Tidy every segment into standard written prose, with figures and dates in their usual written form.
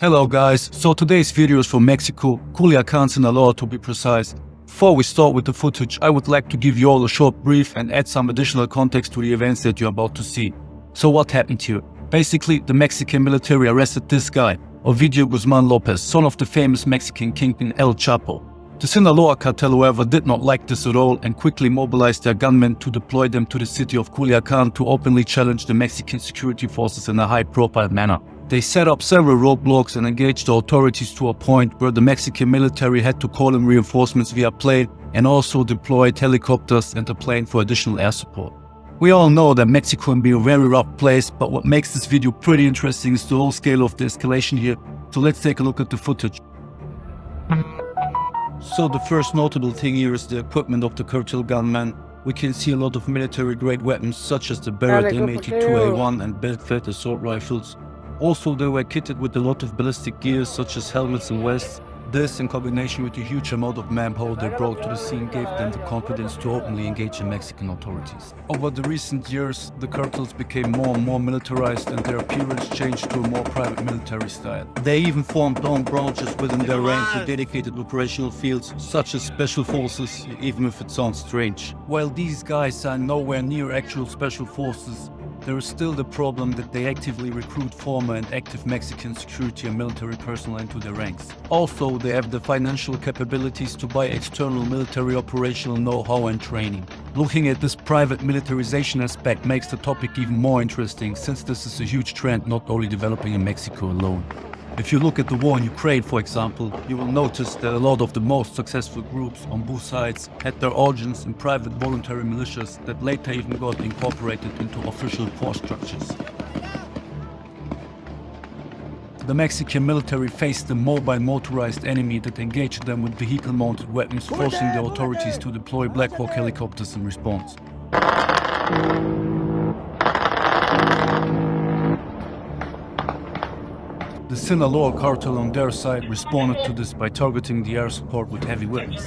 Hello guys, so today's video is from Mexico, Culiacan, Sinaloa to be precise. Before we start with the footage, I would like to give you all a short brief and add some additional context to the events that you're about to see. So what happened here? Basically, the Mexican military arrested this guy, Ovidio Guzmán López, son of the famous Mexican kingpin El Chapo. The Sinaloa cartel, however, did not like this at all and quickly mobilized their gunmen to deploy them to the city of Culiacan to openly challenge the Mexican security forces in a high-profile manner. They set up several roadblocks and engaged the authorities to a point where the Mexican military had to call in reinforcements via plane and also deployed helicopters and a plane for additional air support. We all know that Mexico can be a very rough place, but what makes this video pretty interesting is the whole scale of the escalation here. So let's take a look at the footage. So the first notable thing here is the equipment of the cartel gunmen. We can see a lot of military-grade weapons such as the Barrett M82A1 and belt-fed assault rifles. Also, they were kitted with a lot of ballistic gear such as helmets and vests. This, in combination with the huge amount of manpower they brought to the scene, gave them the confidence to openly engage the Mexican authorities. Over the recent years, the cartels became more and more militarized and their appearance changed to a more private military style. They even formed their own branches within their ranks with dedicated operational fields, such as special forces, even if it sounds strange. While these guys are nowhere near actual special forces, there is still the problem that they actively recruit former and active Mexican security and military personnel into their ranks. Also, they have the financial capabilities to buy external military operational know-how and training. Looking at this private militarization aspect makes the topic even more interesting, since this is a huge trend not only developing in Mexico alone. If you look at the war in Ukraine, for example, you will notice that a lot of the most successful groups on both sides had their origins in private voluntary militias that later even got incorporated into official force structures. The Mexican military faced a mobile motorized enemy that engaged them with vehicle-mounted weapons, forcing the authorities to deploy Black Hawk helicopters in response. The Sinaloa cartel on their side responded to this by targeting the air support with heavy weapons.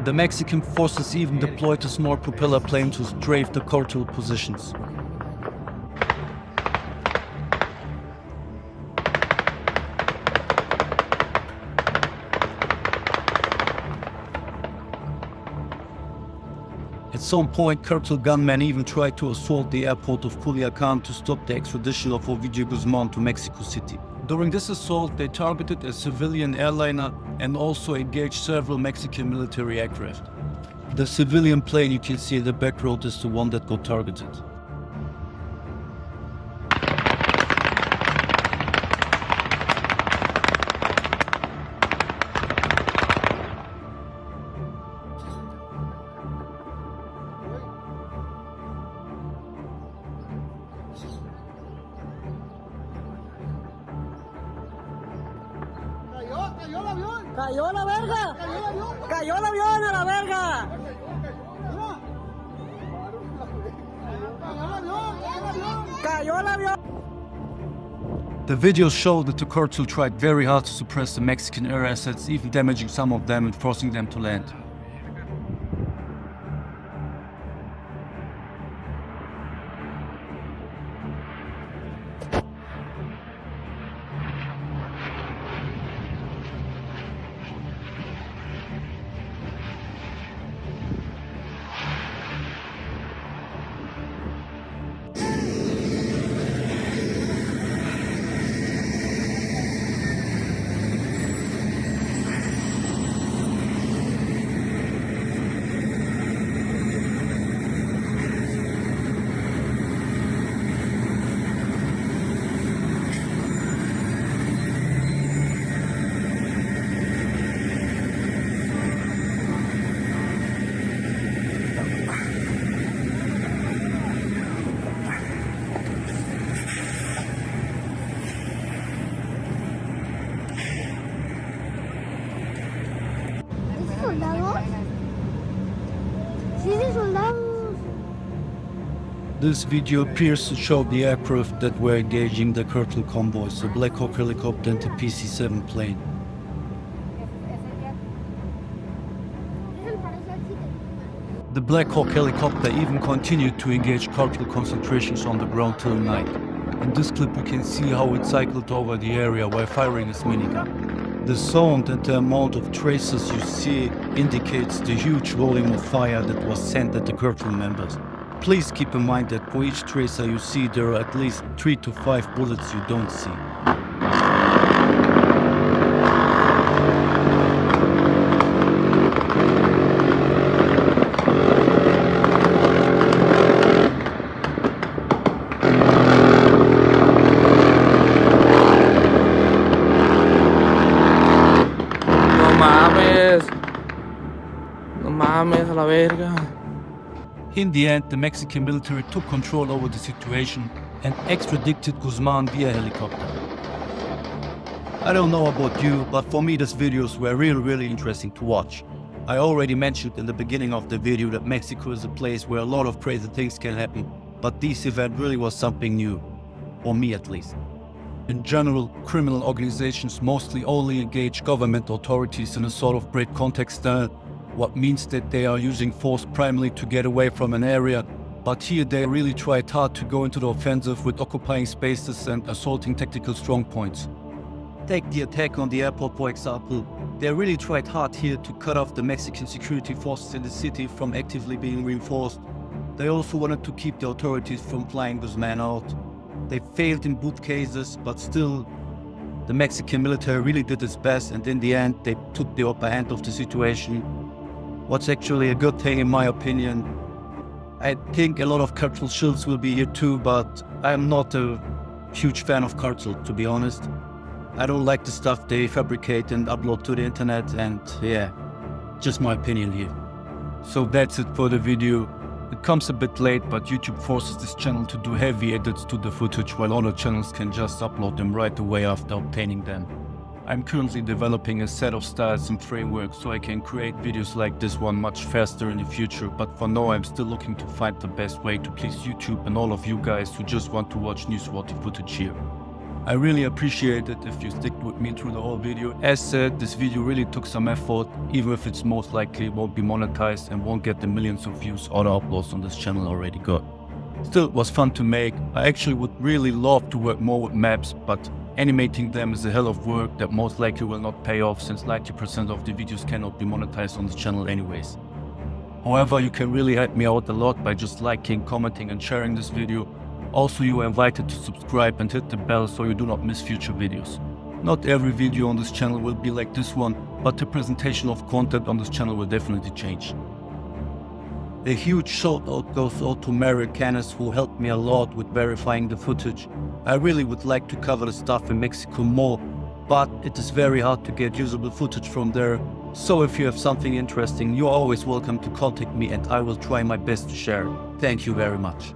The Mexican forces even deployed a small propeller plane to strafe the cartel positions. At some point, cartel gunmen even tried to assault the airport of Culiacan to stop the extradition of Ovidio Guzmán to Mexico City. During this assault, they targeted a civilian airliner and also engaged several Mexican military aircraft. The civilian plane you can see in the background is the one that got targeted. ¡Cayó la verga! ¡Cayó el avión a la verga! ¡Cayó el avión! The videos show that the cartel tried very hard to suppress the Mexican air assets, even damaging some of them and forcing them to land. This video appears to show the aircraft that were engaging the cartel convoys, a Black Hawk helicopter and a PC-7 plane. The Black Hawk helicopter even continued to engage cartel concentrations on the ground till night. In this clip we can see how it cycled over the area while firing its minigun. The sound and the amount of tracers you see indicates the huge volume of fire that was sent at the cartel members. Please keep in mind that for each tracer you see there are at least 3 to 5 bullets you don't see. No mames, a la verga. In the end, the Mexican military took control over the situation and extradited Guzman via helicopter. I don't know about you, but for me these videos were really interesting to watch. I already mentioned in the beginning of the video that Mexico is a place where a lot of crazy things can happen, but this event really was something new, for me at least. In general, criminal organizations mostly only engage government authorities in a sort of break context style, what means that they are using force primarily to get away from an area, but here they really tried hard to go into the offensive with occupying spaces and assaulting tactical strongpoints. Take the attack on the airport for example. They really tried hard here to cut off the Mexican security forces in the city from actively being reinforced. They also wanted to keep the authorities from flying Guzman out. They failed in both cases, but still, the Mexican military really did its best, and in the end, they took the upper hand of the situation. What's actually a good thing in my opinion. I think a lot of cartel shills will be here too, but I'm not a huge fan of cartel, to be honest. I don't like the stuff they fabricate and upload to the internet, and yeah, just my opinion here. So that's it for the video. It comes a bit late, but YouTube forces this channel to do heavy edits to the footage, while other channels can just upload them right away after obtaining them. I'm currently developing a set of styles and frameworks so I can create videos like this one much faster in the future, but for now I'm still looking to find the best way to please YouTube and all of you guys who just want to watch newsworthy footage here. I really appreciate it if you stick with me through the whole video. As said, this video really took some effort, even if it's most likely won't be monetized and won't get the millions of views other uploads on this channel already got. Still, it was fun to make. I actually would really love to work more with maps, but animating them is a hell of work that most likely will not pay off since 90% of the videos cannot be monetized on this channel anyways. However, you can really help me out a lot by just liking, commenting and sharing this video. Also, you are invited to subscribe and hit the bell so you do not miss future videos. Not every video on this channel will be like this one, but the presentation of content on this channel will definitely change. A huge shout out goes out to Mary Canis, who helped me a lot with verifying the footage. I really would like to cover the stuff in Mexico more, but it is very hard to get usable footage from there. So if you have something interesting, you are always welcome to contact me and I will try my best to share. Thank you very much.